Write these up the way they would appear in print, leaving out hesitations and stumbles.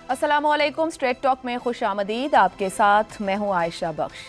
अस्सलामुअलैकुम। Straight talk में खुश आमदीद। आपके साथ मैं हूं Ayesha Bakhsh.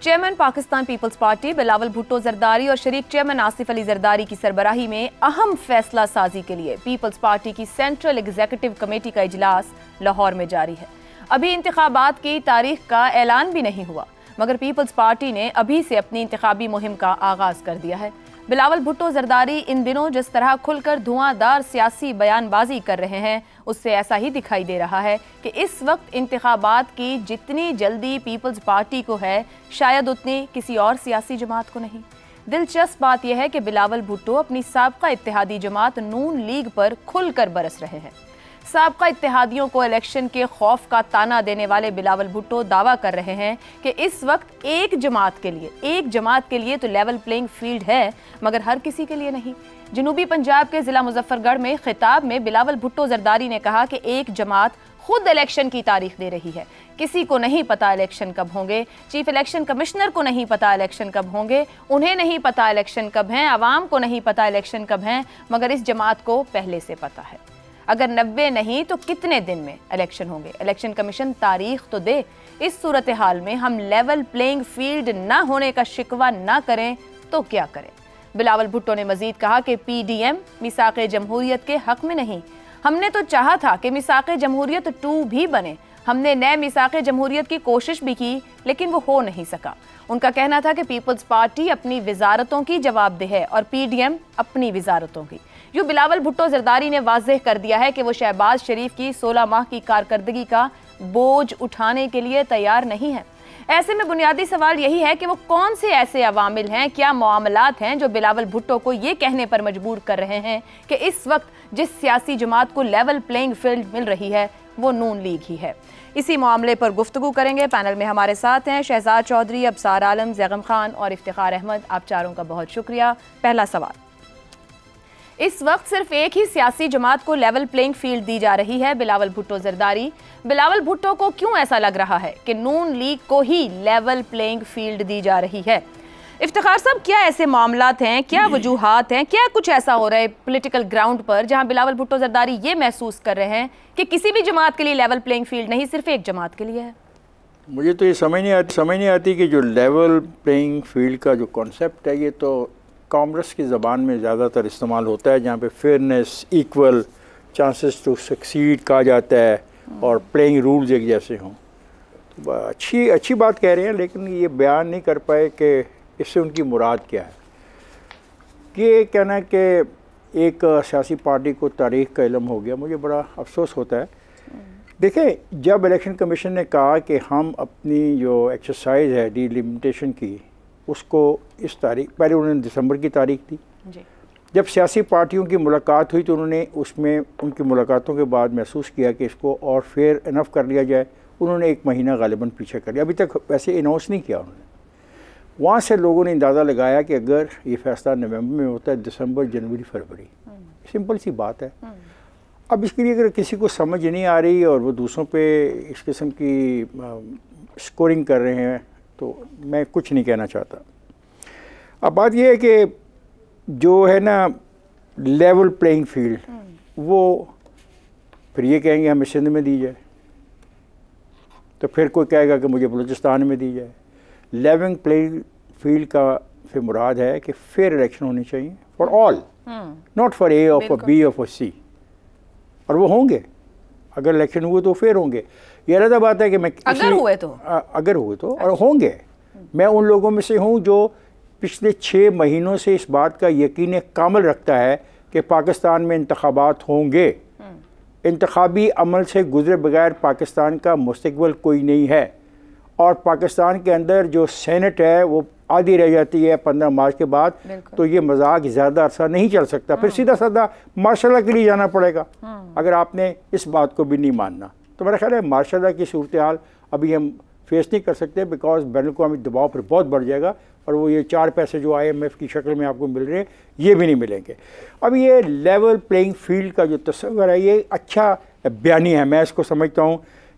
Chairman Pakistan Peoples Party Bilawal Bhutto Zardari और शरीक चेयरमैन आसिफ अली जरदारी की सरबराही में अहम फैसला साजी के लिए पीपल्स पार्टी की सेंट्रल एग्जीक्यूटिव कमेटी का इजलास लाहौर में जारी है। अभी इंतखाबात की तारीख का ऐलान भी नहीं हुआ, मगर पीपल्स पार्टी ने अभी से अपनी इंतखाबी मुहिम का आगाज कर दिया है। बिलावल भुट्टो जरदारी इन दिनों जिस तरह खुलकर धुआंधार सियासी बयानबाजी कर रहे हैं, उससे ऐसा ही दिखाई दे रहा है कि इस वक्त इंतखाबात की जितनी जल्दी पीपल्स पार्टी को है, शायद उतनी किसी और सियासी जमात को नहीं। दिलचस्प बात यह है कि बिलावल भुट्टो अपनी साबका इत्तेहादी जमात नून लीग पर खुलकर बरस रहे हैं। साबका इत्तेहादियों को इलेक्शन के खौफ का ताना देने वाले बिलावल भुट्टो दावा कर रहे हैं कि इस वक्त एक जमात के लिए तो लेवल प्लेइंग फील्ड है, मगर हर किसी के लिए नहीं। जनूबी पंजाब के जिला मुजफ्फरगढ़ में खिताब में बिलावल भुट्टो जरदारी ने कहा कि एक जमात खुद इलेक्शन की तारीख दे रही है। किसी को नहीं पता इलेक्शन कब होंगे, चीफ इलेक्शन कमिश्नर को नहीं पता इलेक्शन कब होंगे, उन्हें नहीं पता इलेक्शन कब हैं, आवाम को नहीं पता इलेक्शन कब हैं, मगर इस जमात को पहले से पता है। अगर 90 नहीं तो कितने दिन में इलेक्शन होंगे, इलेक्शन कमीशन तारीख तो दे। इस सूरत हाल में हम लेवल प्लेइंग फील्ड ना होने का शिकवा ना करें तो क्या करें। बिलावल भुट्टो ने मजीद कहा कि पीडीएम मिसाक़े जमहूरियत के हक में नहीं। हमने तो चाहा था कि मिसाक़े जमहूरियत 2 भी बने। हमने नए मिसाक़े जमहूरियत की कोशिश भी की, लेकिन वो हो नहीं सका। उनका कहना था कि पीपल्स पार्टी अपनी वजारतों की जवाबदेह है और पीडीएम अपनी वजारतों की। यूँ बिलावल भुट्टो जरदारी ने वाज़ेह कर दिया है कि वो शहबाज शरीफ की 16 माह की कारकर्दगी का बोझ उठाने के लिए तैयार नहीं है। ऐसे में बुनियादी सवाल यही है कि वो कौन से ऐसे अवामिल हैं, क्या मामलात हैं जो बिलावल भुट्टो को ये कहने पर मजबूर कर रहे हैं कि इस वक्त जिस सियासी जमात को लेवल प्लेइंग फील्ड मिल रही है वो नून लीग ही है। इसी मामले पर गुफ्तगू करेंगे। पैनल में हमारे साथ हैं शहजाद चौधरी, अबसार आलम, जैगम खान और इफ्तिखार अहमद। आप चारों का बहुत शुक्रिया। पहला सवाल, इस वक्त सिर्फ एक ही सियासी जमात को लेवल प्लेइंग फील्ड दी जा रही है, बिलावल भुट्टो जरदारी। बिलावल भुट्टो को क्यों ऐसा लग रहा है कि नून लीग को ही लेवल प्लेइंग फील्ड दी जा रही है? इफ्तिखार साहब, क्या ऐसे मामलात हैं, क्या वजूहात हैं, क्या कुछ ऐसा हो रहा है पॉलिटिकल ग्राउंड पर जहां बिलावल भुट्टो जरदारी ये महसूस कर रहे हैं कि किसी भी जमात के लिए लेवल प्लेइंग फील्ड नहीं, सिर्फ एक जमात के लिए है? मुझे तो ये समझ नहीं आती कि जो लेवल प्लेइंग फील्ड का जो कॉन्सेप्ट है, ये तो कॉमर्स की ज़बान में ज़्यादातर इस्तेमाल होता है, जहाँ पे fairness, equal chances to succeed कहा जाता है और प्लेइंग रूल्स एक जैसे हों। तो अच्छी बात कह रहे हैं, लेकिन ये बयान नहीं कर पाए कि इससे उनकी मुराद क्या है। ये कहना है कि एक सियासी पार्टी को तारीख का इल्म हो गया, मुझे बड़ा अफसोस होता है। देखें, जब इलेक्शन कमीशन ने कहा कि हम अपनी जो एक्सरसाइज है डिलिमिटेशन की, उसको इस तारीख, पहले उन्होंने दिसंबर की तारीख दी। जब सियासी पार्टियों की मुलाकात हुई तो उन्होंने उसमें उनकी मुलाकातों के बाद महसूस किया कि इसको और फेयर इनफ कर लिया जाए। उन्होंने 1 महीना गालिबन पीछे कर लिया, अभी तक वैसे अनाउंस नहीं किया उन्होंने। वहाँ से लोगों ने अंदाज़ा लगाया कि अगर ये फैसला नवंबर में होता है, दिसंबर, जनवरी, फरवरी, सिंपल सी बात है। अब इसके लिए अगर किसी को समझ नहीं आ रही और वो दूसरों पे इस किस्म की स्कोरिंग कर रहे हैं, तो मैं कुछ नहीं कहना चाहता। अब बात यह है कि जो है ना लेवल प्लेइंग फील्ड, वो फिर ये कहेंगे हमें सिंध में दी जाए, तो फिर कोई कहेगा कि मुझे बलूचिस्तान में दी जाए। लेवल प्लेइंग फील्ड का फिर मुराद है कि फेयर इलेक्शन होने चाहिए for all, not for a और फॉर बी और फॉर सी, और वो होंगे। अगर इलेक्शन हुए तो फेयर होंगे। ये अलग बात है कि मैं अगर हुए तो और होंगे। मैं उन लोगों में से हूँ जो पिछले 6 महीनों से इस बात का यकीन कामिल रखता है कि पाकिस्तान में इंतखाबात होंगे। इंतखाबी अमल से गुजरे बगैर पाकिस्तान का मुस्तकबिल कोई नहीं है, और पाकिस्तान के अंदर जो सेनेट है वो आधी रह जाती है 15 मार्च के बाद, तो ये मजाक ज़्यादा अरसा नहीं चल सकता। फिर सीधा साधा मार्शल के लिए जाना पड़ेगा अगर आपने इस बात को भी नहीं मानना। तो मेरा ख्याल है मार्शल की सूरत हाल अभी हम फेस नहीं कर सकते, बिकॉज बैन अवी दबाव पर बहुत बढ़ जाएगा, और वो ये 4 पैसे जो IMF की शक्ल में आपको मिल रहे हैं ये भी नहीं मिलेंगे। अब ये लेवल प्लेइंग फील्ड का जो तस्वर है, ये अच्छा बयानिया है। मैं इसको समझता हूँ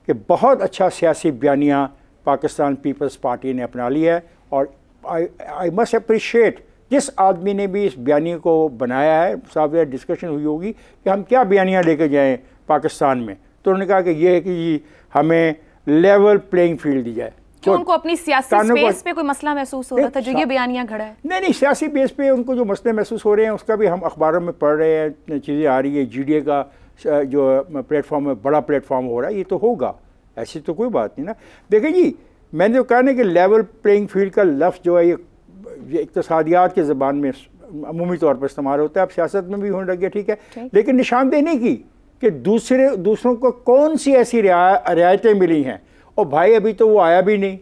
कि बहुत अच्छा सियासी बयानिया पाकिस्तान पीपल्स पार्टी ने अपना लिया है, और आई मस्ट अप्रिशिएट जिस आदमी ने भी इस बयानी को बनाया है। साहब डिस्कशन हुई होगी कि हम क्या बयानियाँ लेके जाएँ पाकिस्तान में, तो उन्होंने कहा कि ये है कि जी हमें लेवल प्लेइंग फील्ड दी जाए। क्यों उनको अपनी सियासी स्पेस पे कोई मसला महसूस हो रहा था जो ये बयानियां खड़ा है? नहीं, सियासी बेस पे उनको जो मसले महसूस हो रहे हैं उसका भी हम अखबारों में पढ़ रहे हैं, चीज़ें आ रही है। GDA का जो प्लेटफॉर्म है बड़ा प्लेटफॉर्म हो रहा है, ये तो होगा, ऐसी तो कोई बात नहीं ना। देखिए जी, मैंने जो कहा ना कि लेवल प्लेइंग फील्ड का लफ्ज़ जो है ये इक़्तिसादियात के ज़बान में अमूमी तौर पर इस्तेमाल होता है, अब सियासत में भी होने लगे, ठीक है, लेकिन निशानदेही नहीं की कि दूसरों को कौन सी ऐसी रियायतें मिली हैं। और भाई अभी तो वो आया भी नहीं,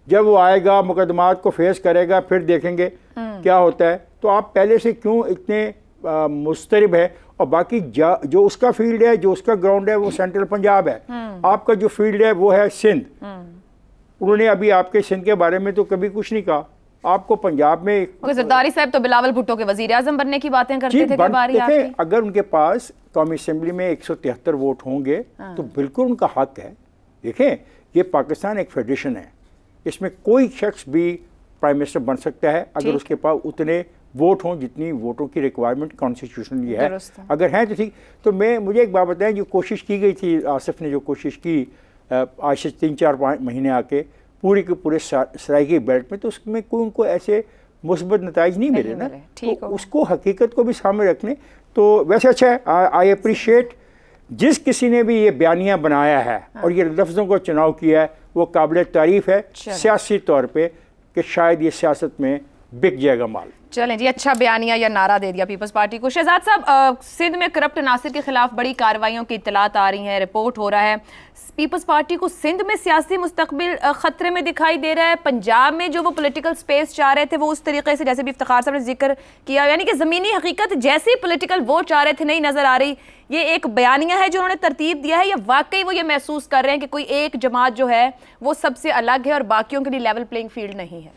जब वो आएगा मुकदमात को फेस करेगा फिर देखेंगे क्या होता है। तो आप पहले से क्यों इतने मुस्तरिब है? और बाकी जो उसका फील्ड है, जो उसका ग्राउंड है वो सेंट्रल पंजाब है, आपका जो फील्ड है वो है सिंध। उन्होंने अभी आपके सिंध के बारे में तो कभी कुछ नहीं कहा। आपको पंजाब में जरदारी साहब तो बिलावल भुट्टो के वजीर आजम बनने की बातें करते थे, बारी आपकी। अगर उनके पास कौमी असेंबली में 173 वोट होंगे तो बिल्कुल उनका हक है। देखें, ये पाकिस्तान एक फेडरेशन है, इसमें कोई शख्स भी प्राइम मिनिस्टर बन सकता है अगर उसके पास उतने वोट हों जितनी वोटों की रिक्वायरमेंट कॉन्स्टिट्यूशन ये है। अगर हैं तो ठीक। तो मुझे एक बात बताएं, जो कोशिश की गई थी, आसिफ ने जो कोशिश की आज से 3-4 महीने आके पूरे के पूरे सराइकी बेल्ट में, तो उसमें कोई उनको ऐसे मुस्बत नताइज नहीं मिले ना। तो उसको हकीकत को भी सामने रखने तो वैसे अच्छा है। आई अप्रिशिएट जिस किसी ने भी ये बयानियाँ बनाया है और ये लफ्ज़ों को चुनाव किया है, वो काबिल तारीफ़ है सियासी तौर पे कि शायद ये सियासत में बिक जाएगा माल। चलें जी, अच्छा बयानिया या नारा दे दिया पीपल्स पार्टी को। शहजाद साहब, सिंध में करप्ट नासिर के खिलाफ बड़ी कार्रवाइयों की इत्तलात आ रही हैं, रिपोर्ट हो रहा है पीपल्स पार्टी को सिंध में सियासी मुस्तकबिल खतरे में दिखाई दे रहा है। पंजाब में जो वो पॉलिटिकल स्पेस चाह रहे थे वो उस तरीके से, जैसे भी इफ्तिखार साहब ने जिक्र किया, यानी कि ज़मीनी हकीकत जैसी पॉलिटिकल वो चाह रहे थे नहीं नज़र आ रही। ये एक बयानिया है जो उन्होंने तरतीब दिया है या वाकई वो ये महसूस कर रहे हैं कि कोई एक जमात जो है वो सबसे अलग है और बाकियों के लिए लेवल प्लेइंग फील्ड नहीं है?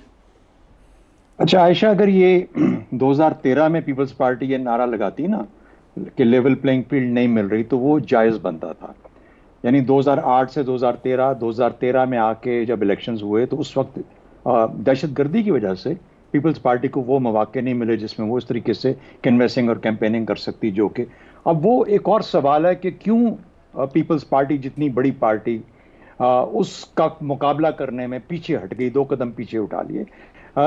अच्छा आयशा, अगर ये 2013 में पीपल्स पार्टी ये नारा लगाती ना कि लेवल प्लेइंग फील्ड नहीं मिल रही तो वो जायज़ बनता था। यानी 2008 से 2013 में आके जब इलेक्शंस हुए तो उस वक्त दहशतगर्दी की वजह से पीपल्स पार्टी को वो मौके नहीं मिले जिसमें वो इस तरीके से कैनवेसिंग और कैंपेनिंग कर सकती। जो कि अब वो एक और सवाल है कि क्यों पीपल्स पार्टी जितनी बड़ी पार्टी उसका मुकाबला करने में पीछे हट गई, 2 कदम पीछे उठा लिए।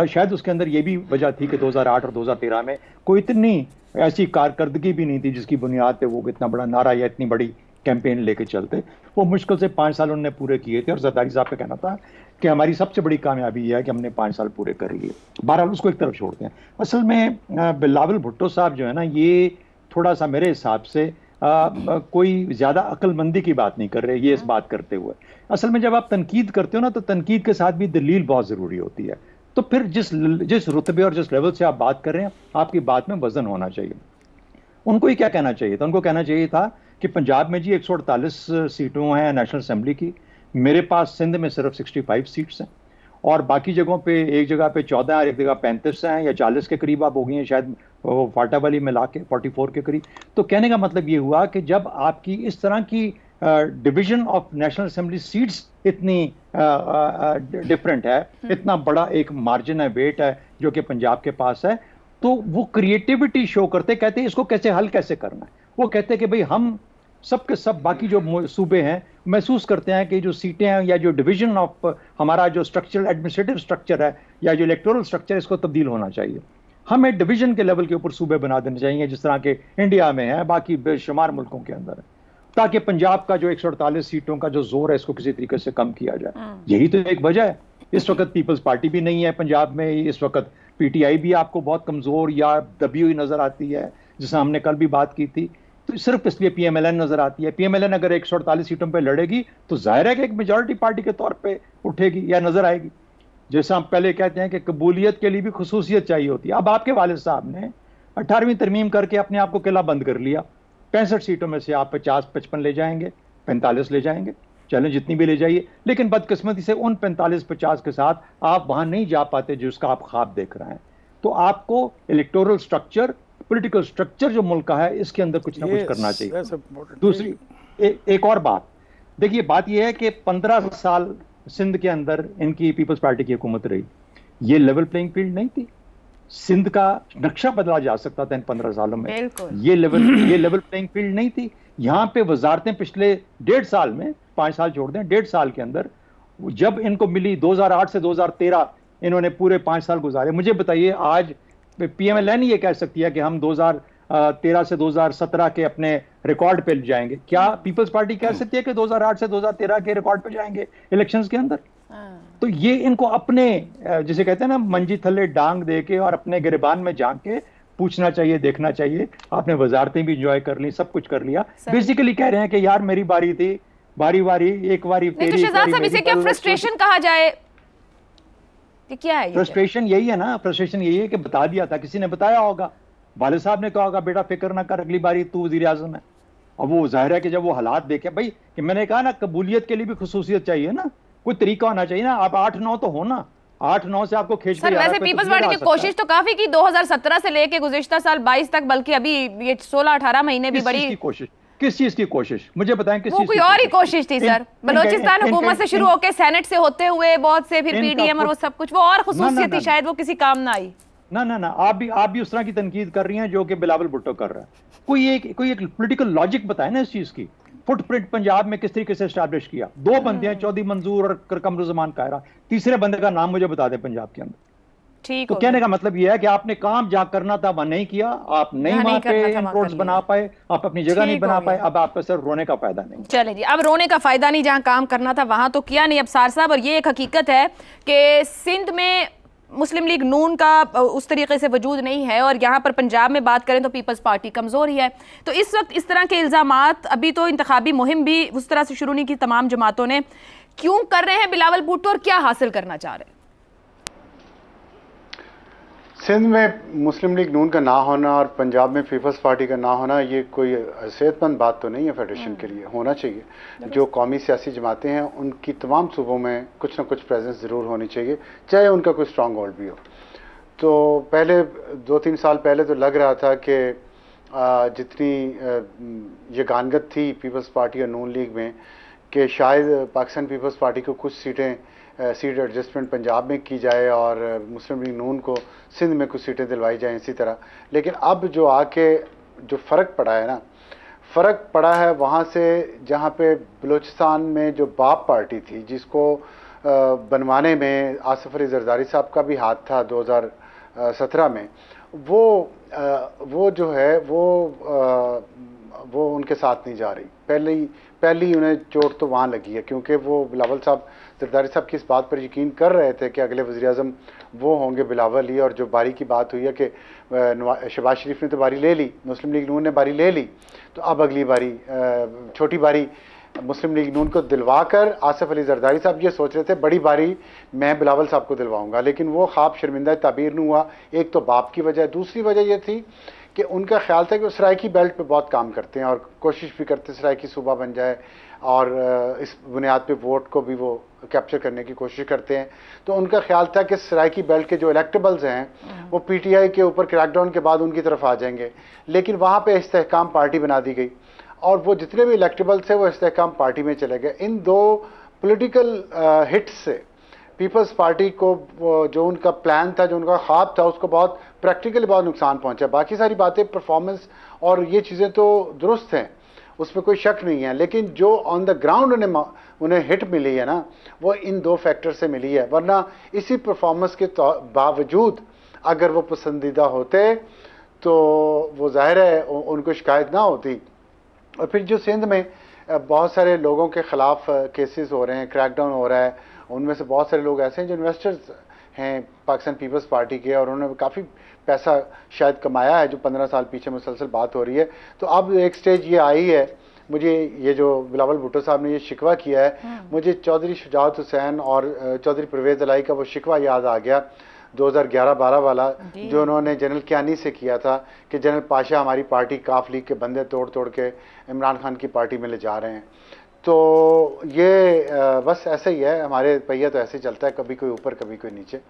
शायद उसके अंदर ये भी वजह थी कि 2008 और 2013 में कोई इतनी ऐसी कारकर्दगी भी नहीं थी जिसकी बुनियाद पे वो इतना बड़ा नारा या इतनी बड़ी कैंपेन लेके चलते। वो मुश्किल से 5 साल उन्होंने पूरे किए थे और जरदारी साहब का कहना था कि हमारी सबसे बड़ी कामयाबी यह है कि हमने 5 साल पूरे कर लिए। बहरहाल उसको एक तरफ छोड़ते हैं। असल में बिलावल भुट्टो साहब जो है ना, ये थोड़ा सा मेरे हिसाब से कोई ज़्यादा अक्लमंदी की बात नहीं कर रहे ये इस बात करते हुए। असल में जब आप तनकीद करते हो ना तो तनकीद के साथ भी दलील बहुत ज़रूरी होती है। तो फिर जिस रुतबे और जिस लेवल से आप बात कर रहे हैं आपकी बात में वजन होना चाहिए। उनको ही क्या कहना चाहिए था? उनको कहना चाहिए था कि पंजाब में जी 148 सीटों हैं नेशनल असेंबली की, मेरे पास सिंध में सिर्फ 65 सीट्स हैं और बाकी जगहों पे एक जगह पे 14 और एक जगह 35 हैं या 40 के करीब आप हो गई हैं, शायद फाटा वाली मिला के 44 के करीब। तो कहने का मतलब ये हुआ कि जब आपकी इस तरह की division of national assembly seats इतनी डिफरेंट है, इतना बड़ा एक मार्जिन है, वेट है जो कि पंजाब के पास है, तो वो क्रिएटिविटी शो करते, कहते हैं इसको कैसे हल कैसे करना है। वो कहते हैं कि भाई हम सब के सब बाकी जो सूबे हैं महसूस करते हैं कि जो सीटें हैं या जो डिवीजन ऑफ हमारा जो स्ट्रक्चर एडमिनिस्ट्रेटिव स्ट्रक्चर है या जो इलेक्टोरल स्ट्रक्चर है इसको तब्दील होना चाहिए। हमें डिवीजन के लेवल के ऊपर सूबे बना देने चाहिए जिस तरह के इंडिया में है, बाकी बेशुमार मुल्कों के अंदर है, ताकि पंजाब का जो 148 सीटों का जो जोर है इसको किसी तरीके से कम किया जाए। यही तो एक वजह है। इस वक्त पीपल्स पार्टी भी नहीं है पंजाब में, इस वक्त पीटीआई भी आपको बहुत कमजोर या दबी हुई नजर आती है, जिसे हमने कल भी बात की थी। तो सिर्फ इसलिए पीएमएलएन नजर आती है। पीएमएलएन अगर 148 सीटों पर लड़ेगी तो जाहिर है कि एक मेजॉरिटी पार्टी के तौर पर उठेगी या नजर आएगी। जैसा हम पहले कहते हैं कि कबूलियत के लिए भी खुसूसियत चाहिए होती है। अब आपके वालिद साहब ने 18वीं तरमीम करके अपने आप को किला बंद कर लिया। 65 सीटों में से आप 50-55 ले जाएंगे, 45 ले जाएंगे, चलें जितनी भी ले जाइए, लेकिन बदकिस्मती से उन 45-50 के साथ आप वहां नहीं जा पाते जिसका आप ख्वाब देख रहे हैं। तो आपको इलेक्टोरल स्ट्रक्चर, पॉलिटिकल स्ट्रक्चर जो मुल्क का है इसके अंदर कुछ ना कुछ करना चाहिए। दूसरी एक और बात देखिए, बात यह है कि 15 साल सिंध के अंदर इनकी पीपल्स पार्टी की हुकूमत रही, ये लेवल प्लेइंग फील्ड नहीं थी। सिंध का नक्शा बदला जा सकता था इन 15 सालों में। बिल्कुल। ये लेवल प्लेइंग फील्ड नहीं थी। यहाँ पे वजारतें पिछले 1.5 साल में, 5 साल छोड़ दें, 1.5 साल के अंदर जब इनको मिली, 2008 से 2013 इन्होंने पूरे 5 साल गुजारे। मुझे बताइए आज PMLN ये कह सकती है कि हम 2013 से 2017 के अपने रिकॉर्ड पे जाएंगे? क्या पीपल्स पार्टी कह सकती है कि 2008 से 2013 के रिकॉर्ड पे जाएंगे इलेक्शंस के अंदर? तो ये इनको अपने, जिसे कहते हैं ना, मंजी थल्ले डांग दे के और अपने गिरबान में झांक के पूछना चाहिए, देखना चाहिए। आपने वजारतें भी इंजॉय कर ली, सब कुछ कर लिया। बेसिकली कह रहे हैं कि यार मेरी बारी थी, बारी बारी, एक बारी तेरी, तो शहजाद साहब इसे क्या फ्रस्ट्रेशन कहा जाए? क्या है फ्रस्ट्रेशन? यही है ना, फ्रस्ट्रेशन यही है कि बता दिया था, किसी ने बताया होगा, वाले साहब ने कहा होगा बेटा फिक्र ना कर, अगली बारी तू वजीर आजम है। और वो जाहिर है कि जब वो हालात देखे, भाई कि मैंने कहा ना, कबूलियत के लिए भी खुसूसियत चाहिए ना, कोई तरीका होना चाहिए ना। आप 8-9 तो हो ना, 8-9 से आपको खींच सर वैसे पीपल्स पार्टी की कोशिश तो काफी की 2017 से लेके गुज़िश्ता साल 22 तक, बल्कि अभी ये 16-18 महीने भी बड़ी कोशिश। किस चीज की कोशिश? मुझे बताएं किस चीज की? कोई और ही कोशिश थी सर। बलोचिस्तान हुकूमत से शुरू होकर सेनेट से होते हुए बहुत से, फिर PDM और वो सब कुछ, वो और खुसूसियत थी, शायद वो किसी काम ना आई। ना ना ना, आप भी उस तरह की तनकीद कर रही हैं जो कि बिलावल भुट्टो कर रहा है। कोई एक पॉलिटिकल लॉजिक बताए ना इस चीज की। फुटप्रिंट पंजाब में किस तरीके से एस्टैब्लिश किया? 2 बंदे हैं, चौधरी मंजूर और कमरुज़मान कायरा। तीसरे बंदे का नाम मुझे बता दें पंजाब के अंदर। ठीक। तो कहने का मतलब यह है कि आपने काम जहां करना था वहां नहीं किया, आप नहीं वहां पे रोड्स बना पाए, आप अपनी जगह नहीं बना पाए। अब आपका सिर्फ रोने का फायदा नहीं। चले जी, अब रोने का फायदा नहीं, जहां काम करना था वहां तो किया नहीं अबसार साहब। और ये एक हकीकत है कि सिंध में मुस्लिम लीग नून का उस तरीके से वजूद नहीं है, और यहाँ पर पंजाब में बात करें तो पीपल्स पार्टी कमज़ोर ही है। तो इस वक्त इस तरह के इल्ज़ामात, अभी तो इंतखाबी मुहिम भी उस तरह से शुरू नहीं की तमाम जमातों ने, क्यों कर रहे हैं बिलावल भुट्टो और क्या हासिल करना चाह रहे हैं? सिंध में मुस्लिम लीग नून का ना होना और पंजाब में पीपल्स पार्टी का ना होना, ये कोई सेहतमंद बात तो नहीं है फेडरेशन के लिए। होना चाहिए। जो कौमी सियासी जमातें हैं उनकी तमाम सूबों में कुछ ना कुछ प्रेजेंस ज़रूर होनी चाहिए, चाहे उनका कोई स्ट्रॉन्ग होल्ड भी हो। तो पहले 2-3 साल पहले तो लग रहा था कि जितनी ये गानगत थी पीपल्स पार्टी और नून लीग में कि शायद पाकिस्तान पीपल्स पार्टी को कुछ सीट एडजस्टमेंट पंजाब में की जाए और मुस्लिम लीग नून को सिंध में कुछ सीटें दिलवाई जाएं इसी तरह। लेकिन अब जो आके जो फ़र्क पड़ा है ना, फ़र्क पड़ा है वहाँ से जहाँ पे बलूचिस्तान में जो बाप पार्टी थी, जिसको बनवाने में आसिफ अली जरदारी साहब का भी हाथ था 2017 में, वो जो है वो उनके साथ नहीं जा रही। पहली उन्हें चोट तो वहाँ लगी है, क्योंकि वो बिलावल साहब, जरदारी साहब की इस बात पर यकीन कर रहे थे कि अगले वज़ीर आज़म वो होंगे बिलावल ही। और जो बारी की बात हुई है कि शहबाज शरीफ ने तो बारी ले ली, मुस्लिम लीग नून ने बारी ले ली, तो अब अगली बारी छोटी बारी मुस्लिम लीग नून को दिलवा कर आसिफ अली जरदारी साहब ये सोच रहे थे बड़ी बारी मैं बिलावल साहब को दिलवाऊंगा, लेकिन वो ख्वाब शर्मिंदा ताबीर नहीं हुआ। एक तो बाप की वजह, दूसरी वजह यह थी कि उनका ख्याल था कि वो सराइकी बेल्ट पे बहुत काम करते हैं और कोशिश भी करते सराइकी सूबा बन जाए, और इस बुनियाद पे वोट को भी वो कैप्चर करने की कोशिश करते हैं। तो उनका ख्याल था कि सराइकी बेल्ट के जो इलेक्टेबल्स हैं वो PTI के ऊपर क्रैकडाउन के बाद उनकी तरफ आ जाएंगे, लेकिन वहाँ पे इस्तेहकाम पार्टी बना दी गई और वो जितने भी इलेक्टेबल्स थे वो इस्तेहकाम पार्टी में चले गए। इन 2 पॉलिटिकल हिट्स से पीपल्स पार्टी को जो उनका प्लान था, जो उनका ख्वाब था, उसको बहुत प्रैक्टिकली बहुत नुकसान पहुंचा। बाकी सारी बातें परफॉर्मेंस और ये चीज़ें तो दुरुस्त हैं, उसमें कोई शक नहीं है, लेकिन जो ऑन द ग्राउंड उन्हें हिट मिली है ना, वो इन 2 फैक्टर से मिली है। वरना इसी परफॉर्मेंस के बावजूद अगर वो पसंदीदा होते तो वो जाहिर है उनको शिकायत ना होती। और फिर जो सिंध में बहुत सारे लोगों के ख़िलाफ़ केसेस हो रहे हैं, क्रैकडाउन हो रहा है, उनमें से बहुत सारे लोग ऐसे हैं जो इन्वेस्टर्स हैं पाकिस्तान पीपल्स पार्टी के, और उन्होंने काफ़ी पैसा शायद कमाया है, जो 15 साल पीछे मुसलसल बात हो रही है। तो अब एक स्टेज ये आई है, मुझे ये जो बिलावल भुट्टो साहब ने ये शिकवा किया है, मुझे चौधरी शुजात हुसैन और चौधरी परवेज़ इलाही का वो शिकवा याद आ गया 2011-12 वाला, जो उन्होंने जनरल कियानी से किया था कि जनरल पाशा हमारी पार्टी काफ लीग के बंदे तोड़ तोड़ के इमरान खान की पार्टी में ले जा रहे हैं। तो ये बस ऐसे ही है, हमारे पहिया तो ऐसे ही चलता है, कभी कोई ऊपर कभी कोई नीचे।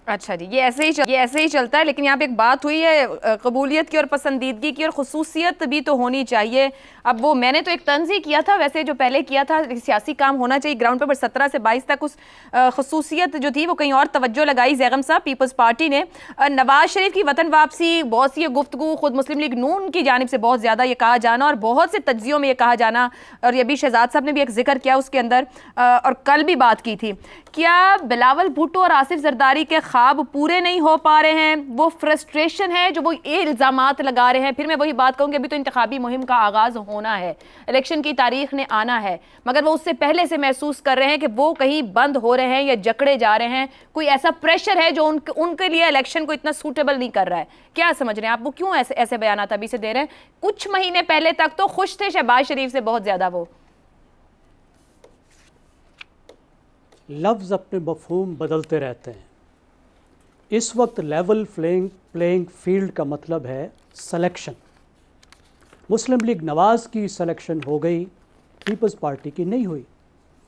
अच्छा जी, ये ऐसे ही चलता है। लेकिन यहाँ पे एक बात हुई है कबूलियत की और पसंदीदगी की, और खसूसियत भी तो होनी चाहिए। अब वो मैंने तो एक तंज ही किया था, वैसे जो पहले किया था सियासी काम होना चाहिए ग्राउंड पर 17 से 22 तक उस खसूसियत जो थी वो कहीं और तवज्जो लगाई जैगम साहब पीपल्स पार्टी ने। नवाज शरीफ की वतन वापसी, बहुत सी गुफ्तगू, खुद मुस्लिम लीग नून की जानिब से बहुत ज़्यादा ये कहा जाना और बहुत से तज्जियों में ये कहा जाना, और ये भी शहजाद साहब ने भी एक जिक्र किया उसके अंदर, और कल भी बात की थी, क्या बिलावल भुट्टो और आसिफ जरदारी के ख्वाब पूरे नहीं हो पा रहे हैं? वो फ्रस्ट्रेशन है जो वो ये इल्ज़ामात लगा रहे हैं। फिर मैं वही बात कहूँगी, अभी तो इंतखाबी मुहिम का आगाज़ होना है, इलेक्शन की तारीख ने आना है, मगर वो उससे पहले से महसूस कर रहे हैं कि वो कहीं बंद हो रहे हैं या जकड़े जा रहे हैं। कोई ऐसा प्रेशर है जो उनके लिए इलेक्शन को इतना सूटेबल नहीं कर रहा है। क्या समझ रहे हैं आप? वो क्यों ऐसे बयानात अभी से दे रहे हैं? कुछ महीने पहले तक तो खुश थे शहबाज शरीफ से बहुत ज़्यादा। वो लफ्ज़ अपने मफ़हूम बदलते रहते हैं। इस वक्त लेवल प्लेइंग फील्ड का मतलब है सिलेक्शन। मुस्लिम लीग नवाज़ की सिलेक्शन हो गई, पीपल्स पार्टी की नहीं हुई।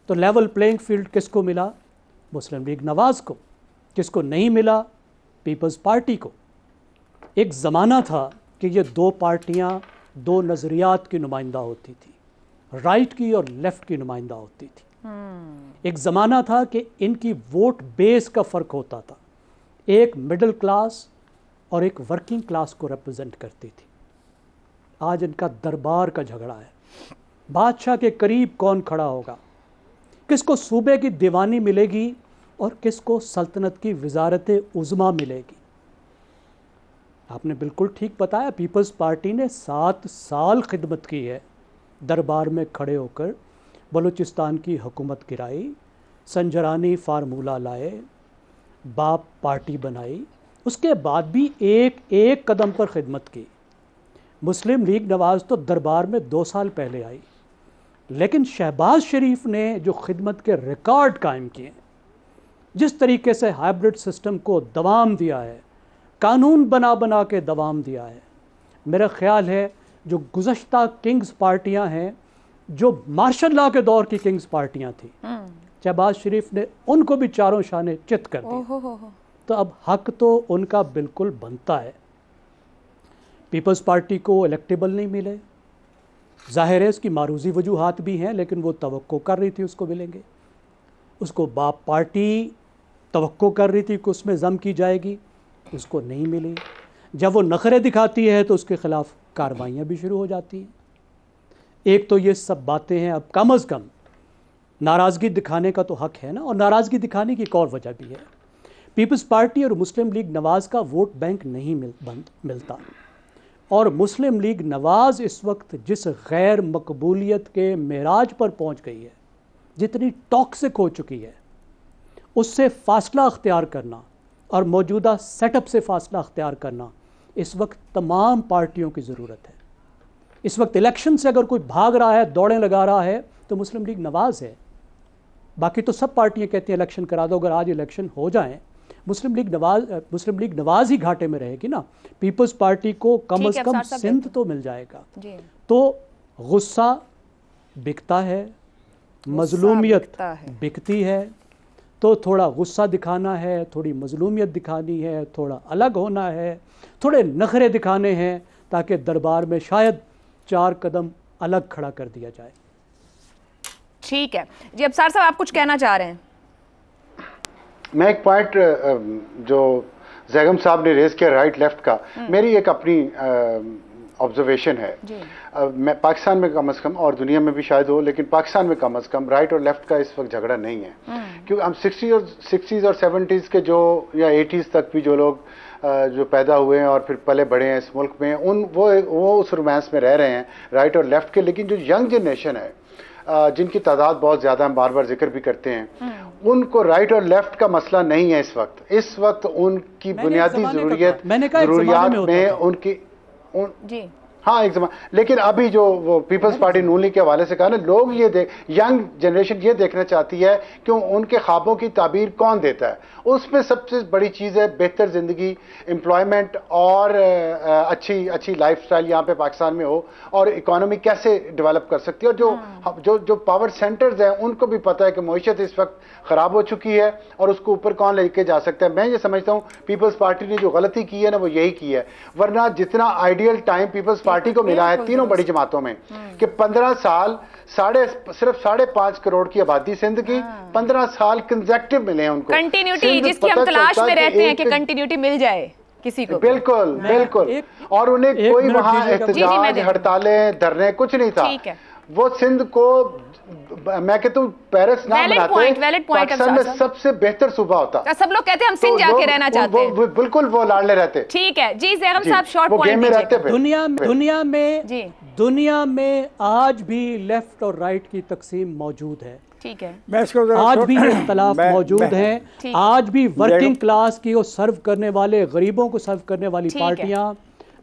तो लेवल प्लेइंग फील्ड किसको मिला? मुस्लिम लीग नवाज़ को। किसको नहीं मिला? पीपल्स पार्टी को। एक ज़माना था कि ये दो पार्टियां दो नज़रियात की नुमाइंदा होती थी, राइट की और लेफ़्ट की नुमाइंदा होती थी। एक ज़माना था कि इनकी वोट बेस का फ़र्क होता था, एक मिडिल क्लास और एक वर्किंग क्लास को रिप्रेजेंट करती थी। आज इनका दरबार का झगड़ा है, बादशाह के करीब कौन खड़ा होगा, किसको सूबे की दीवानी मिलेगी और किसको सल्तनत की वजारत उज़्मा मिलेगी। आपने बिल्कुल ठीक बताया, पीपल्स पार्टी ने 7 साल खिदमत की है, दरबार में खड़े होकर बलूचिस्तान की हुकूमत गिराई, संजरानी फार्मूला लाए, बाप पार्टी बनाई, उसके बाद भी एक एक कदम पर खिदमत की। मुस्लिम लीग नवाज़ तो दरबार में 2 साल पहले आई, लेकिन शहबाज शरीफ ने जो खिदमत के रिकॉर्ड कायम किए, जिस तरीके से हाइब्रिड सिस्टम को दवाम दिया है, कानून बना बना के दवाम दिया है, मेरा ख्याल है जो गुज़श्ता किंग्स पार्टियां हैं, जो मार्शल लॉ के दौर की किंग्स पार्टियां थी, शहबाज शरीफ ने उनको भी चारों शाने चित कर दिया। तो अब हक तो उनका बिल्कुल बनता है। पीपल्स पार्टी को इलेक्टेबल नहीं मिले, जाहिर है इसकी मारूजी वजूहात भी हैं, लेकिन वो तवक्को कर रही थी उसको मिलेंगे। उसको बाप पार्टी तवक्को कर रही थी कि उसमें जम की जाएगी, उसको नहीं मिली। जब वो नखरे दिखाती है तो उसके ख़िलाफ़ कार्रवाइयाँ भी शुरू हो जाती हैं। एक तो ये सब बातें हैं, अब कम अज़ कम नाराज़गी दिखाने का तो हक है ना, और नाराज़गी दिखाने की एक और वजह भी है, पीपल्स पार्टी और मुस्लिम लीग नवाज़ का वोट बैंक नहीं मिलता, और मुस्लिम लीग नवाज़ इस वक्त जिस गैर मकबूलियत के मेराज पर पहुंच गई है, जितनी टॉक्सिक हो चुकी है, उससे फ़ासला अख्तियार करना और मौजूदा सेटअप से फ़ासला अख्तियार करना इस वक्त तमाम पार्टियों की ज़रूरत है। इस वक्त इलेक्शन से अगर कोई भाग रहा है, दौड़ें लगा रहा है, तो मुस्लिम लीग नवाज़ है। बाकी तो सब पार्टियां कहती हैं इलेक्शन करा दो। अगर आज इलेक्शन हो जाएं, मुस्लिम लीग नवाज़ ही घाटे में रहेगी ना। पीपल्स पार्टी को कम अज़ कम सिंध तो मिल जाएगा। तो गुस्सा बिकता है, मजलूमियत बिकती है, तो थोड़ा गुस्सा दिखाना है, थोड़ी मजलूमियत दिखानी है, थोड़ा अलग होना है, थोड़े नखरे दिखाने हैं, ताकि दरबार में शायद 4 कदम अलग खड़ा कर दिया जाए। ठीक है जी, अबसार साहब आप कुछ कहना चाह रहे हैं? मैं एक पॉइंट जो जैगम साहब ने रेज किया राइट लेफ्ट का, मेरी एक अपनी ऑब्जर्वेशन है। मैं पाकिस्तान में कम अज़ कम, और दुनिया में भी शायद हो, लेकिन पाकिस्तान में कम अज़ कम राइट और लेफ्ट का इस वक्त झगड़ा नहीं है। क्योंकि हम 60s और 70s के जो, या 80s तक भी जो लोग जो पैदा हुए हैं और फिर पले बड़े हैं इस मुल्क में, वो उस रोमांस में रह रहे हैं राइट और लेफ्ट के। लेकिन जो यंग जनरेशन है, जिनकी तादाद बहुत ज़्यादा, हम बार बार जिक्र भी करते हैं, उनको राइट और लेफ्ट का मसला नहीं है इस वक्त। इस वक्त उनकी बुनियादी ज़रूरियात में उनकी हाँ एक समय, लेकिन अभी जो वो पीपल्स पार्टी नून लीग के हवाले से कहा ना, लोग ये यंग जनरेशन ये देखना चाहती है कि उनके ख्वाबों की ताबीर कौन देता है। उसमें सबसे बड़ी चीज़ है बेहतर ज़िंदगी, एम्प्लॉयमेंट और अच्छी लाइफस्टाइल यहाँ पे पाकिस्तान में हो, और इकोनॉमी कैसे डेवलप कर सकती है। और जो पावर सेंटर्स हैं उनको भी पता है कि मईशत इस वक्त ख़राब हो चुकी है और उसको ऊपर कौन लेके जा सकता है। मैं ये समझता हूँ पीपल्स पार्टी ने जो गलती की है ना वो यही की है, वरना जितना आइडियल टाइम पीपल्स पार्टी को मिला है तीनों बड़ी जमातों में कि 15 साल सिर्फ 5.5 करोड़ की आबादी सिंध की 15 साल कंसेक्टिव मिले हैं उनको, कंटिन्यूटी जिसकी हम तलाश में रहते हैं कि कंटिन्यूटी मिल जाए किसी को। बिल्कुल बिल्कुल, और उन्हें कोई वहां एहतजाज, हड़तालें, धरने कुछ नहीं था। वो सिंध को मैं कहता हूँ पेरिस ना बनाते, पाकिस्तान में सबसे बेहतर सूबा होता। सब लोग कहते हैं हम सिंध जाके रहना चाहते हैं। बिल्कुल वो लाडले रहते। ठीक है जी, ज़ैगम साहब शॉर्ट पॉइंट रहते। दुनिया में आज भी लेफ्ट और राइट की तकसीम मौजूद है। ठीक है, मैं इसको आज भी इख्तलाफ मौजूद हैं। आज भी वर्किंग क्लास की और सर्व करने वाले, गरीबों को सर्व करने वाली पार्टियां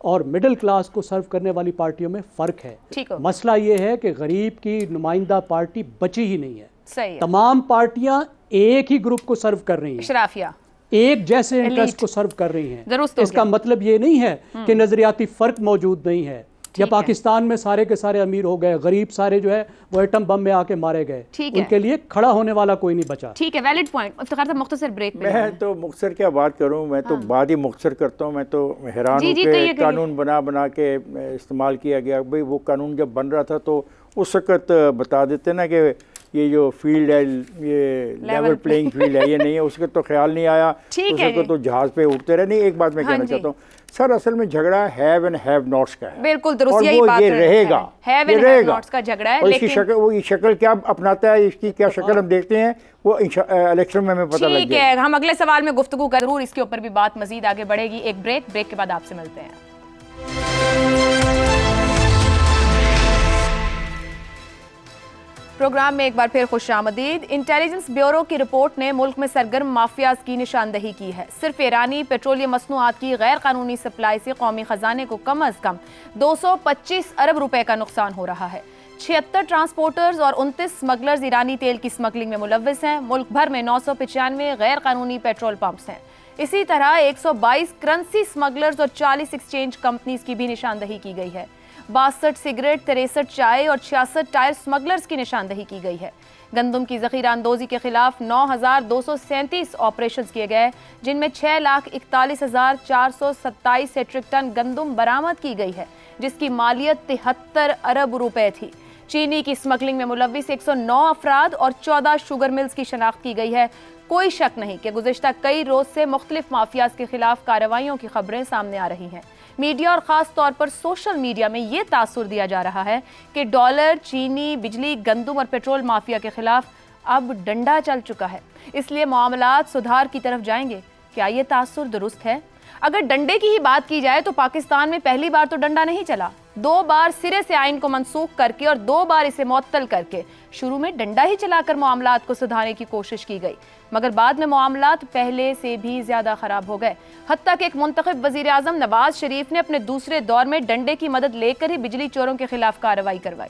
और मिडिल क्लास को सर्व करने वाली पार्टियों में फ़र्क है। मसला ये है कि गरीब की नुमाइंदा पार्टी बची ही नहीं है। सही है। तमाम पार्टियां एक ही ग्रुप को सर्व कर रही हैं, शराफिया एक जैसे इंटरेस्ट को सर्व कर रही हैं। इसका मतलब ये नहीं है कि नजरियाती फ़र्क मौजूद नहीं है, या पाकिस्तान में सारे के सारे अमीर हो गए, गरीब सारे जो है वो एटम बम में आके मारे गए, उनके लिए खड़ा होने वाला कोई नहीं बचा। ठीक है, वैलिड पॉइंट। इफ्तिखार साहब मुख्तसर ब्रेक पे। मैं तो मुख्तसर क्या बात करूं, मैं तो बात ही मुख्तसर करता हूं। मैं तो हैरान हूं कि कानून बना के इस्तेमाल किया गया। भाई वो कानून जब बन रहा था तो उस वक्त बता देते ना कि ये जो फील्ड है ये लेवल प्लेइंग फील्ड है, ये नहीं है, उसका तो ख्याल नहीं आया। उसको तो जहाज पे उड़ते रहे। नहीं, एक बात मैं कहना चाहता हूँ सर, असल में झगड़ा हैव एंड हैव नॉट्स का है। बिल्कुल दुरुस्त, यही बात ये रहेगा, हैव एंड हैव नॉट्स का झगड़ा है। और इसकी शक्ल, वो शक्ल क्या अपनाता है, इसकी क्या शक्ल हम देखते हैं, वो इलेक्शन में हमें पता लग जाएगा। ठीक है, हम अगले सवाल में गुफ्तगू जरूर इसके ऊपर भी बात मजीद आगे बढ़ेगी। एक ब्रेक के बाद आपसे मिलते हैं। प्रोग्राम में एक बार फिर खुशामदीद। इंटेलिजेंस ब्यूरो की रिपोर्ट ने मुल्क में सरगर्म माफियाज की निशानदही की है। सिर्फ ईरानी पेट्रोलियम मसनूआत की गैर कानूनी सप्लाई से कौमी खजाने को कम अज कम 225 अरब रुपए का नुकसान हो रहा है। 76 ट्रांसपोर्टर्स और 29 स्मगलर्स ईरानी तेल की स्मगलिंग में मुलव्विस हैं। मुल्क भर में 995 गैर कानूनी पेट्रोल पंप्स हैं। इसी तरह 122 करंसी स्मगलर्स और 40 एक्सचेंज कंपनीज की भी निशानदही की गई है। 62 सिगरेट, 63 चाय और 66 टायर स्मगलर्स की निशानदही की गई है। गंदम की जखीरा अंदोजी के खिलाफ 9,237 ऑपरेशन किए गए, जिनमें 6,41,427 मीट्रिक टन गंदम बरामद की गई है, जिसकी मालियत 73 अरब रुपए थी। चीनी की स्मगलिंग में मुलव्विस 109 अफराद और 14 शुगर मिल्स की शनाख्त की गई है। कोई शक नहीं कि गुज़िश्ता कई रोज से मुख्तलिफ माफियाज के खिलाफ कार्रवाइयों की खबरें सामने आ रही हैं। मीडिया और ख़ास तौर पर सोशल मीडिया में ये तासुर दिया जा रहा है कि डॉलर, चीनी, बिजली, गंदम और पेट्रोल माफिया के खिलाफ अब डंडा चल चुका है, इसलिए मामलात सुधार की तरफ जाएंगे। क्या ये तासुर दुरुस्त है? अगर डंडे की ही बात की जाए तो पाकिस्तान में पहली बार तो डंडा नहीं चला, 2 बार सिरे से आइन को मनसूख करके और 2 बार इसे मुअत्तल करके शुरू में डंडा ही चलाकर मामलात को सुधारने की कोशिश की गई, मगर बाद में मामलात पहले से भी ज्यादा खराब हो गए। हत्ता कि एक मुंतखब वजीर आजम नवाज शरीफ ने अपने दूसरे दौर में डंडे की मदद लेकर ही बिजली चोरों के खिलाफ कार्रवाई करवाई।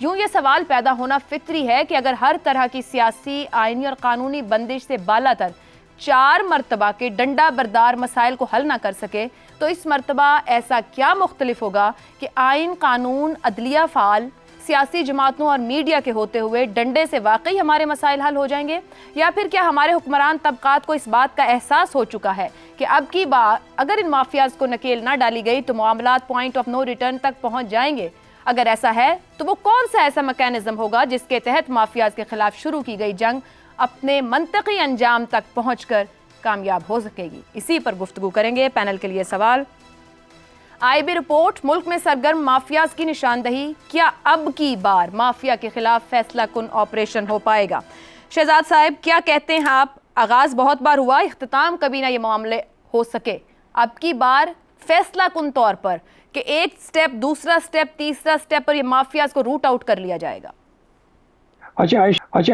यूं ये सवाल पैदा होना फितरी है कि अगर हर तरह की सियासी, आईनी और कानूनी बंदिश से बालातर 4 मरतबा के डंडा बरदार मसाइल को हल ना कर सके, तो इस मरतबा ऐसा क्या मुख्तलिफ होगा कि आइन, कानून, अदलिया फाल, सियासी जमातों और मीडिया के होते हुए डंडे से वाकई हमारे मसाइल हल हो जाएंगे? या फिर क्या हमारे हुक्मरान तबकात को इस बात का एहसास हो चुका है कि अब की बार अगर इन माफियाज को नकेल ना डाली गई तो मामलात पॉइंट ऑफ नो रिटर्न तक पहुंच जाएंगे? अगर ऐसा है तो वो कौन सा ऐसा मैकेनिज्म होगा जिसके तहत माफियाज के खिलाफ शुरू की गई जंग अपने मंतकी अंजाम तक पहुंचकर कामयाब हो सकेगी? इसी पर गुफ्तगू करेंगे। पैनल के लिए सवाल। आईबी रिपोर्ट, मुल्क में सरगर्म माफियाज की निशानदही, क्या अब की बार माफिया के खिलाफ फैसला कुन ऑपरेशन हो पाएगा? शहजाद साहब क्या कहते हैं आप? आगाज बहुत बार हुआ, इख्तिताम कभी ना ये मामले हो सके, अब की बार फैसला कुन तौर पर कि एक स्टेप, दूसरा स्टेप, तीसरा स्टेप पर ये माफियाज को रूट आउट कर लिया जाएगा? अच्छा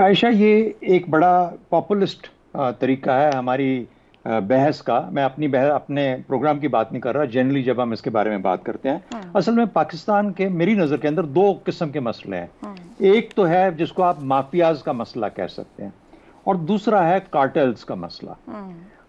आयशा, ये एक बड़ा पॉपुलिस्ट तरीका है हमारी बहस का, मैं अपने प्रोग्राम की बात नहीं कर रहा, जनरली जब हम इसके बारे में बात करते हैं, असल में पाकिस्तान के मेरी नज़र के अंदर दो किस्म के मसले हैं। एक तो है जिसको आप माफियाज का मसला कह सकते हैं, और दूसरा है कार्टेल्स का मसला।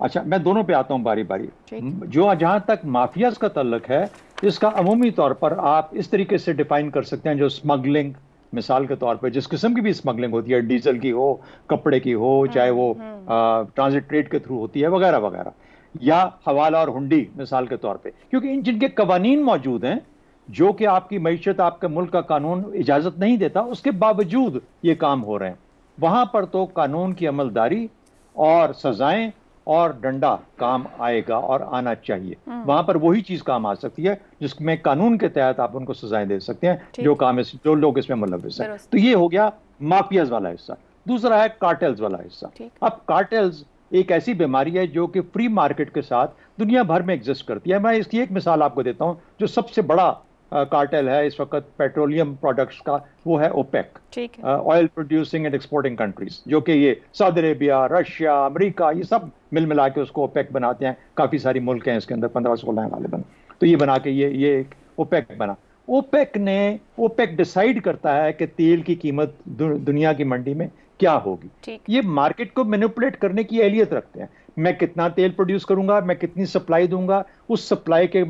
अच्छा, मैं दोनों पे आता हूं बारी बारी। जो जहां तक माफियाज का तल्लुक है, इसका अमूमी तौर पर आप इस तरीके से डिफाइन कर सकते हैं, जो स्मगलिंग, मिसाल के तौर पे जिस किस्म की भी स्मगलिंग होती है, डीजल की हो, कपड़े की हो, चाहे वो ट्रांजिट ट्रेड के थ्रू होती है वगैरह वगैरह, या हवाला और हुंडी मिसाल के तौर पे, क्योंकि इन जिनके कवानीन मौजूद हैं जो कि आपकी मईशत, आपके मुल्क का कानून इजाजत नहीं देता, उसके बावजूद ये काम हो रहे हैं, वहां पर तो कानून की अमलदारी और सजाएं और डंडा काम आएगा और आना चाहिए। वहां पर वही चीज काम आ सकती है जिसमें कानून के तहत आप उनको सजाएं दे सकते हैं जो लोग इसमें मुलव्विस हैं। तो ये हो गया माफियाज वाला हिस्सा। दूसरा है कार्टेल्स वाला हिस्सा। अब कार्टेल्स एक ऐसी बीमारी है जो कि फ्री मार्केट के साथ दुनिया भर में एग्जिस्ट करती है। मैं इसकी एक मिसाल आपको देता हूं। जो सबसे बड़ा कार्टेल है इस वक्त पेट्रोलियम प्रोडक्ट्स का, वो है OPEC, oil producing and exporting countries, जो कि ये सऊदी अरेबिया, रशिया, अमेरिका, ये सब मिल मिला के उसको ओपेक बनाते हैं। काफी सारी मुल्क हैं इसके अंदर, 15-16 हैं गालिबन। तो ये बना के ये एक ओपेक बना। ओपेक डिसाइड करता है कि तेल की कीमत दुनिया की मंडी में क्या होगी। ये मार्केट को मैनिपुलेट करने की एहलियत रखते हैं। मैं कितना तेल प्रोड्यूस करूंगा, मैं कितनी सप्लाई दूंगा, उस सप्लाई के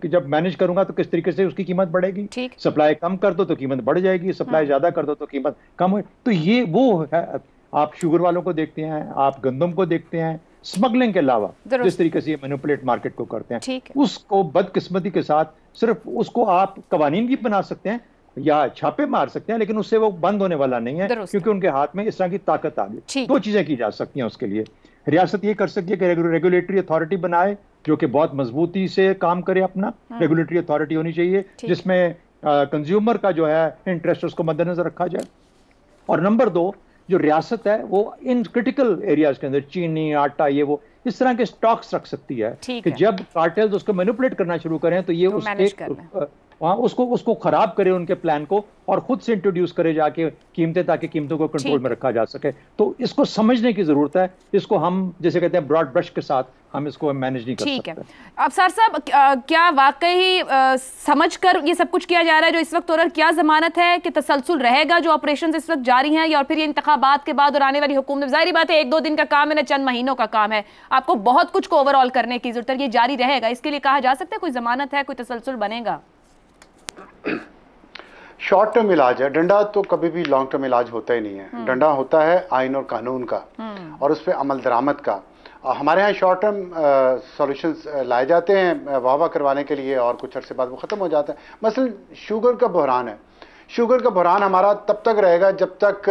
जब मैनेज करूंगा तो किस तरीके से उसकी कीमत बढ़ेगी। सप्लाई कम कर दो तो कीमत बढ़ जाएगी, सप्लाई ज्यादा कर दो तो कीमत कम हो। तो ये वो है। आप शुगर वालों को देखते हैं, आप गंदम को देखते हैं, स्मगलिंग के अलावा जिस तरीके से ये मैनिपुलेट मार्केट को करते हैं, उसको बदकिस्मती के साथ सिर्फ उसको आप कवानीन भी बना सकते हैं या छापे मार सकते हैं, लेकिन उससे वो बंद होने वाला नहीं है, क्योंकि उनके हाथ में इस तरह की ताकत आ गई। दो चीजें की जा सकती हैं उसके लिए। रियासत ये कर सकती है कि रेगुलेटरी अथॉरिटी बनाए जो कि बहुत मजबूती से काम करे। अपना रेगुलेटरी अथॉरिटी होनी चाहिए जिसमें कंज्यूमर का जो है इंटरेस्ट उसको मद्देनजर रखा जाए। और नंबर 2, जो रियासत है वो इन क्रिटिकल एरियाज के अंदर चीनी, आटा, ये वो इस तरह के स्टॉक्स रख सकती है कि जब कार्टेल्स उसको मैनिपुलेट करना शुरू करें तो ये उसको खराब करे, उनके प्लान को, और खुद से इंट्रोड्यूस करे जाके कीमतें, ताकि कीमतों को कंट्रोल में रखा जा सके। तो इसको समझने की जरूरत है। इसको हम जैसे कहते हैं ब्रॉड ब्रश के साथ हम इसको मैनेज नहीं कर सकते। ठीक है। अब सर साहब, क्या वाकई समझकर ये सब कुछ किया जा रहा है जो इस वक्त हो रहा है? क्या जमानत है कि तसलसल रहेगा जो ऑपरेशन इस वक्त जारी हैं, या फिर ये इंतखाबात के बाद और आने वाली हुकूमत? जाहिर बात है 1-2 दिन का काम है ना, चंद महीनों का काम है। आपको बहुत कुछ को ओवरऑल करने की जरूरत है। ये जारी रहेगा, इसके लिए कहा जा सकता है कोई जमानत है, कोई तसलसल बनेगा? शॉर्ट टर्म इलाज है। डंडा तो कभी भी लॉन्ग टर्म इलाज होता ही नहीं है। डंडा होता है आइन और कानून का और उस पर अमल दरामद का। हमारे यहाँ शॉर्ट टर्म सॉल्यूशंस लाए जाते हैं वाह करवाने के लिए, और कुछ अर्से बाद वो ख़त्म हो जाता है। मसलन शुगर का बहरान है। शुगर का बहरान हमारा तब तक रहेगा जब तक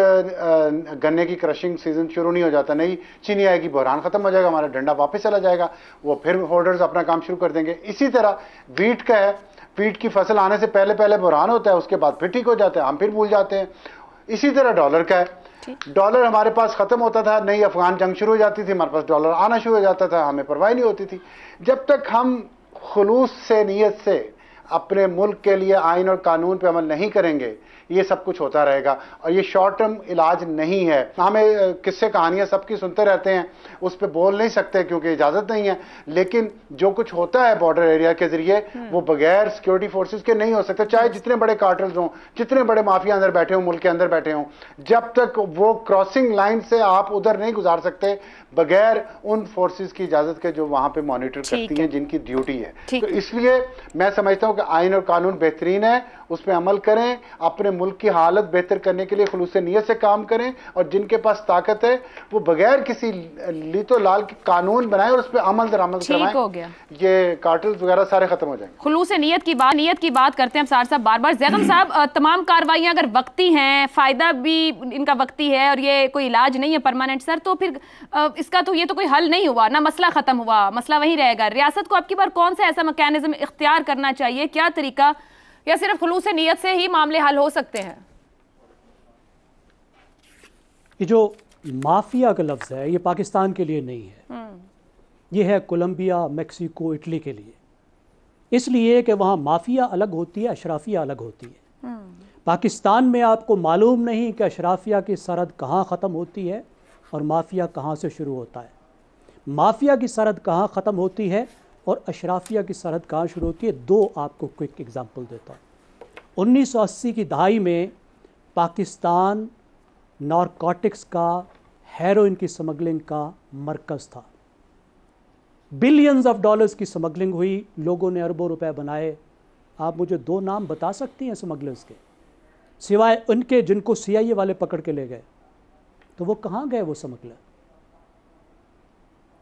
गन्ने की क्रशिंग सीजन शुरू नहीं हो जाता। नई चीनी आएगी, बहरान खत्म हो जाएगा, हमारा डंडा वापस चला जाएगा, वो फिर होल्डर्स अपना काम शुरू कर देंगे। इसी तरह वीट का है। वीट की फसल आने से पहले पहले बहरान होता है, उसके बाद फिर ठीक हो जाता है, हम फिर भूल जाते हैं। इसी तरह डॉलर का है। डॉलर हमारे पास खत्म होता था, नई अफगान जंग शुरू हो जाती थी, हमारे पास डॉलर आना शुरू हो जाता था, हमें परवाह नहीं होती थी। जब तक हम खुलूस से, नीयत से अपने मुल्क के लिए आइन और कानून पे अमल नहीं करेंगे, ये सब कुछ होता रहेगा। और ये शॉर्ट टर्म इलाज नहीं है। हमें किस्से कहानियां सबकी सुनते रहते हैं, उस पर बोल नहीं सकते क्योंकि इजाजत नहीं है। लेकिन जो कुछ होता है बॉर्डर एरिया के जरिए, वो बगैर सिक्योरिटी फोर्सेस के नहीं हो सकता। चाहे जितने बड़े कार्टल्स हों, जितने बड़े माफिया अंदर बैठे हों, मुल्क के अंदर बैठे हों, जब तक वो क्रॉसिंग लाइन से आप उधर नहीं गुजार सकते बगैर उन फोर्सेस की इजाजत के जो वहां पे मॉनिटर करती हैं, जिनकी ड्यूटी है। तो इसलिए मैं समझता हूं कि आइन और कानून बेहतरीन है, उस पर अमल करें, अपने मुल्क की हालत बेहतर करने के लिए खुलूस नीयत से काम करें, और जिनके पास ताकत है वो बगैर किसी लीतो लाल के कानून बनाए और उस पर अमल दरामद करवाएं। हो गया, ये कार्टल्स वगैरह सारे खत्म हो जाएंगे। खुलूस नीयत की बात करते हैं हम सार साहब बार-बार। ज़ैगम साहब, तमाम कार्रवाइयां अगर वक्ती हैं, फायदा भी इनका वक्ती है और ये कोई इलाज नहीं है परमानेंट सर, तो फिर इसका तो ये तो कोई हल नहीं हुआ ना, मसला खत्म हुआ, मसला वहीं रहेगा। रियासत को आपकी बार कौन सा ऐसा मैकेनिज्म इख्तियार करना चाहिए, क्या तरीका, या सिर्फ खुलूस नीयत से ही मामले हल हो सकते हैं? ये जो माफिया का लफ्ज़ है ये पाकिस्तान के लिए नहीं है, ये है कोलंबिया, मेक्सिको, इटली के लिए। इसलिए कि वहाँ माफिया अलग होती है, अशराफिया अलग होती है। पाकिस्तान में आपको मालूम नहीं कि अशराफिया की सरहद कहाँ ख़त्म होती है और माफिया कहाँ से शुरू होता है। माफिया की सरहद कहाँ ख़त्म होती है और अशराफिया की सरहद कहाँ शुरू होती है, दो आपको क्विक एग्जांपल देता हूँ। 1980 की दहाई में पाकिस्तान नारकोटिक्स का, हेरोइन की स्मगलिंग का मरकज़ था। बिलियंस ऑफ डॉलर्स की स्मगलिंग हुई, लोगों ने अरबों रुपए बनाए। आप मुझे दो नाम बता सकती हैं स्मगलर्स के, सिवाय उनके जिनको CIA वाले पकड़ के ले गए? तो वो कहाँ गए वो स्मगलर?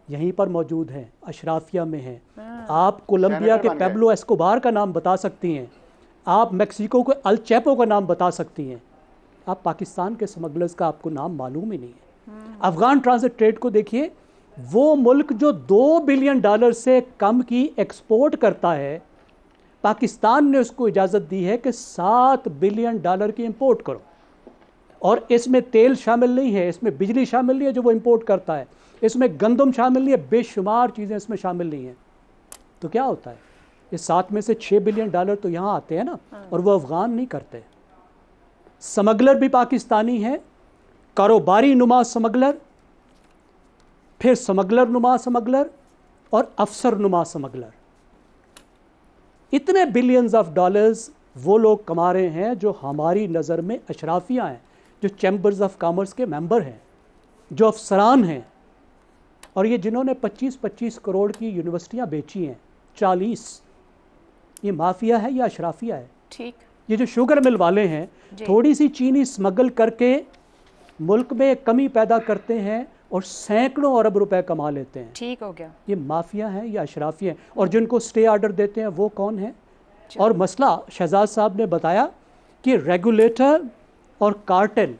यहीं पर मौजूद हैं, अशराफिया में हैं। आप कोलंबिया के पेब्लो एस्कोबार का नाम बता सकती हैं, आप मेक्सिको के अल चैपो का नाम बता सकती हैं, आप पाकिस्तान के स्मगलर्स का आपको नाम मालूम ही नहीं है। अफगान ट्रांजिट ट्रेड को देखिए, वो मुल्क जो $2 बिलियन से कम की एक्सपोर्ट करता है, पाकिस्तान ने उसको इजाज़त दी है कि $7 बिलियन की इंपोर्ट करो। और इसमें तेल शामिल नहीं है, इसमें बिजली शामिल नहीं है जो वो इंपोर्ट करता है, इसमें गंदम शामिल नहीं है, बेशुमार चीज़ें इसमें शामिल नहीं हैं। तो क्या होता है, इस 7 में से $6 बिलियन तो यहाँ आते हैं ना, और वो अफगान नहीं करते। स्मगलर भी पाकिस्तानी हैं, कारोबारी नुमा स्मगलर, फिर स्मगलर नुमा स्मगलर और अफसर नुमा स्मगलर। इतने बिलियंस ऑफ डॉलर्स वो लोग कमा रहे हैं जो हमारी नज़र में अशराफिया हैं, जो चैम्बर्स ऑफ कॉमर्स के मेंबर हैं, जो अफसरान हैं, और ये जिन्होंने 25-25 करोड़ की यूनिवर्सिटियां बेची हैं, 40, ये माफिया है या अशराफिया है? ठीक। ये जो शुगर मिल वाले हैं, थोड़ी सी चीनी स्मगल करके मुल्क में कमी पैदा करते हैं और सैकड़ों अरब रुपए कमा लेते हैं। ठीक हो गया। ये माफिया हैं या अशराफिया हैं? और जिनको स्टे ऑर्डर देते हैं वो कौन है? और मसला शहजाद साहब ने बताया कि रेगुलेटर और कार्टेल।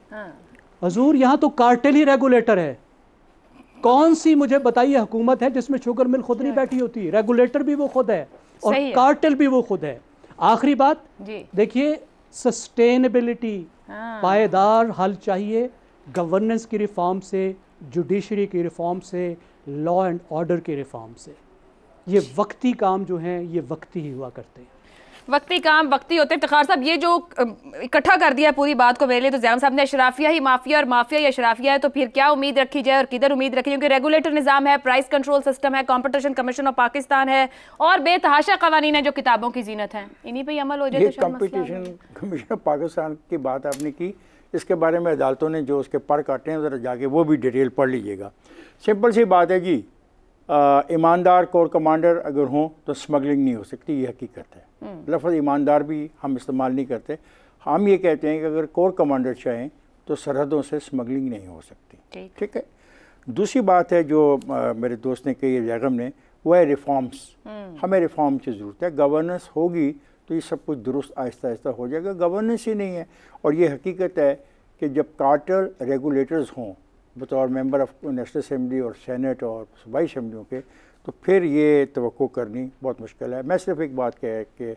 हजूर, यहाँ तो कार्टेल ही रेगुलेटर है। कौन सी मुझे बताइए हुकूमत है जिसमें शुगर मिल खुद नहीं बैठी होती? रेगुलेटर भी वो खुद है और कार्टेल भी वो खुद है। आखिरी बात देखिए, सस्टेनेबिलिटी, पायदार हल चाहिए, गवर्नेंस की रिफॉर्म से, जुडिशरी की रिफॉर्म से, लॉ एंड ऑर्डर की रिफॉर्म से। ये वक्ती काम जो हैं ये वक्ती ही हुआ करते हैं। वक्ती काम वक्ती होते हैं। इफ्तिखार साहब, ये जो इकट्ठा कर दिया है पूरी बात को मेरे लिए, तो ज़ैम साहब ने अशराफिया ही माफिया और माफिया ही अशराफिया है, तो फिर क्या उम्मीद रखी जाए और किधर उम्मीद रखी जाए? क्योंकि रेगुलेटर निज़ाम है, प्राइस कंट्रोल सिस्टम है, कॉम्पिटिशन कमीशन ऑफ पाकिस्तान है और बेतहाशा कवानीन है जो किताबों की जीनत हैं, इन्हीं पर अमल हो जाए तो कॉम्पिटिशन कमीशन ऑफ पाकिस्तान की बात आपने की, इसके बारे में अदालतों ने जो उसके पर काटे हैं ज़रा जाके वो भी डिटेल पढ़ लीजिएगा। सिंपल सी बात है जी, ईमानदार कोर कमांडर अगर हों तो स्मगलिंग नहीं हो सकती, ये हकीकत है। लफ्ज़ ईमानदार भी हम इस्तेमाल नहीं करते, हम ये कहते हैं कि अगर कोर कमांडर चाहें तो सरहदों से स्मगलिंग नहीं हो सकती। ठीक है। दूसरी बात है जो मेरे दोस्त ने कही जैगम ने, वो है रिफॉर्म्स। हमें रिफॉर्म की ज़रूरत है। गवर्नेंस होगी तो ये सब कुछ दुरुस्त आहिस्ता आहिस्ता हो जाएगा। गवर्नेंस ही नहीं है, और ये हकीकत है कि जब कार्टेल रेगुलेटर्स हों बतौर मेंबर ऑफ नेशनल असम्बली और सेनेट और सूबाई असम्बलियों के, तो फिर ये तवक्को करनी बहुत मुश्किल है। मैं सिर्फ एक बात कह कि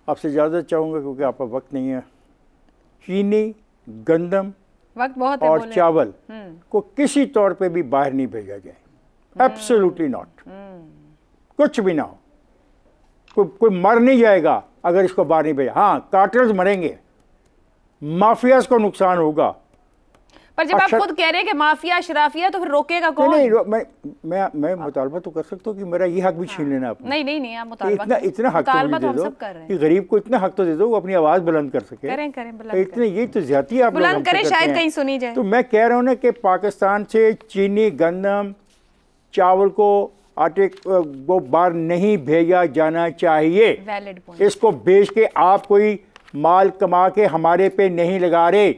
आपसे इजाज़त चाहूँगा क्योंकि आपका वक्त नहीं है। चीनी, गंदम वक्त बहुत और चावल को किसी तौर पे भी बाहर नहीं भेजा जाए, एब्सोल्युटली नॉट। कुछ भी ना हो, कोई मर नहीं जाएगा अगर इसको बाहर नहीं भेजा। हाँ, कार्टेल्स मरेंगे, माफियाज को नुकसान होगा। पर जब आप खुद कह रहे हैं कि माफिया शराफिया, तो फिर रोकेगा कौन? नहीं, मैं मुतालबा तो कर सकता हूँ कि मेरा ये हक भी छीन लेना आपने। नहीं, आप मुतालबा इतना हक तो दे दो कि गरीब को इतना हक तो दे दो वो अपनी आवाज बुलंद कर सके। करें इतने ये तो ज्यादा आप बुलंद करें, शायद कहीं सुनी जाए। तो मैं कह रहा हूँ ना कि पाकिस्तान से चीनी, गंदम, चावल को, आटे को बाहर नहीं भेजा जाना चाहिए। इसको बेच के आप कोई माल कमा के हमारे पे नहीं लगा रहे,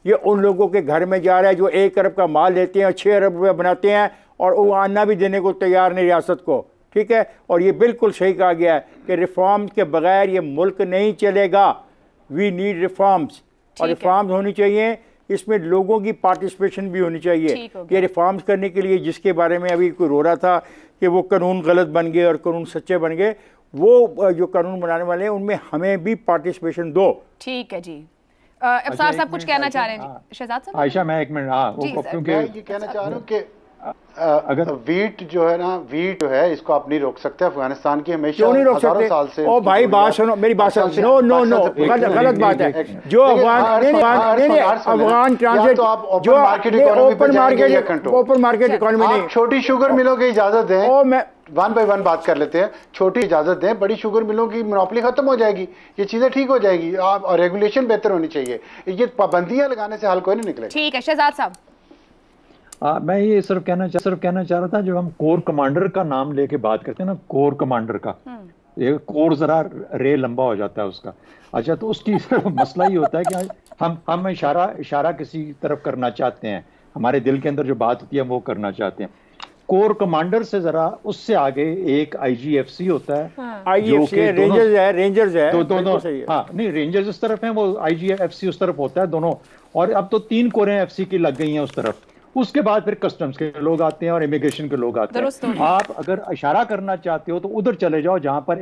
ये उन लोगों के घर में जा रहा है जो 1 अरब का माल लेते हैं और 6 अरब रुपये बनाते हैं और वो आना भी देने को तैयार नहीं रियासत को। ठीक है, और ये बिल्कुल सही कहा गया है कि रिफॉर्म के बगैर ये मुल्क नहीं चलेगा। वी नीड रिफॉर्म्स, और रिफॉर्म्स होनी चाहिए, इसमें लोगों की पार्टिसिपेशन भी होनी चाहिए। ये रिफॉर्म्स करने के लिए जिसके बारे में अभी कोई रो रहा था कि वो कानून गलत बन गए और कानून सच्चे बन गए, वो जो कानून बनाने वाले हैं उनमें हमें भी पार्टिसिपेशन दो। ठीक है जी। अफसार साहब कुछ कहना चाह रहे हैं? शहजाद साहब, आयशा, मैं 1 मिनट, हाँ, क्योंकि ये कहना चाह रहा हूँ कि अगर वीट जो है ना, वीट जो है इसको आप नहीं रोक सकते। अफगानिस्तान की हमेशा क्यों नहीं रोक हजारों सकते? साल से ओ भाई बात सुनो, मेरी बात सुनो। नो नो नो, गलत बात है। जो अफगान ट्रांजिट, जो ओपन मार्केट इकोनॉमी नहीं, छोटी शुगर मिलों की इजाजत दें। ओ मैं वन बाय वन बात कर लेते हैं। छोटी इजाजत दें, बड़ी शुगर मिलों की मोनोपोली खत्म हो जाएगी, ये चीजें ठीक हो जाएगी। आप और रेगुलेशन बेहतर होनी चाहिए, ये पाबंदियां लगाने से हल कोई नहीं निकलेगा। ठीक है शहजाद साहब। मैं ये सिर्फ कहना चाह रहा था, जब हम कोर कमांडर का नाम लेके बात करते हैं ना, कोर कमांडर का, ये कोर जरा रे लंबा हो जाता है उसका। अच्छा, तो उसकी मसला ये होता है कि हम इशारा किसी तरफ करना चाहते हैं, हमारे दिल के अंदर जो बात होती है वो करना चाहते हैं। कोर कमांडर से जरा उससे आगे एक IGFC होता है, IGFC रेंजर्स है दोनों। हाँ नहीं, रेंजर्स इस तरफ हैं, वो IGFC उस तरफ होता है दोनों। और अब तो 3 कोरें FC की लग गई हैं उस तरफ। उसके बाद फिर कस्टम्स के लोग आते हैं और इमिग्रेशन के लोग आते हैं। आप अगर इशारा करना चाहते हो तो उधर चले जाओ जहां पर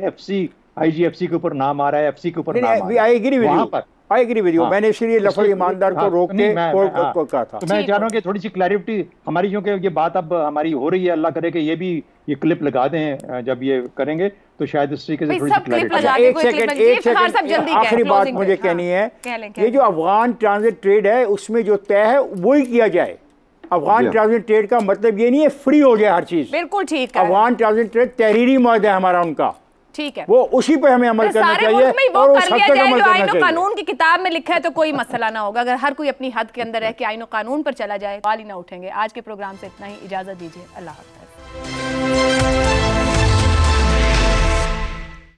IGFC के ऊपर नाम आ रहा है, FC के ऊपर नाम आ रहा है, वहां पर आई एग्री विद यू। मैंने इसलिए लफज ईमानदार को रोक के को कहा था। तो मैं चाह रहा हूँ कि थोड़ी सी क्लैरिटी हमारी, क्योंकि ये बात अब हमारी हो रही है, अल्लाह करे कि ये क्लिप लगा दें जब ये करेंगे तो शायद इस तरीके से थोड़ी सी क्लैरिटी। एक सेकंड, आखिरी बात मुझे कहनी है, ये जो अफगान ट्रांजिट ट्रेड है उसमें जो तय है वही किया जाए। अफगान ट्रांजिट ट्रेड का मतलब ये नहीं है फ्री हो जाए हर चीज। बिल्कुल ठीक है। अफगान ट्रांजिट ट्रेड तहरीरी माहदा है हमारा, उनका ठीक है, वो उसी पे हमें अमल करना चाहिए और उस हद तक अमल करना चाहिए। कानून की किताब में लिखा है तो कोई मसला ना होगा। अगर हर कोई अपनी हद के अंदर रह के आईन और कानून पर चला जाए, सवाल ही ना उठेंगे। आज के प्रोग्राम से इतना ही, इजाजत दीजिए, अल्लाह हाफ़िज़।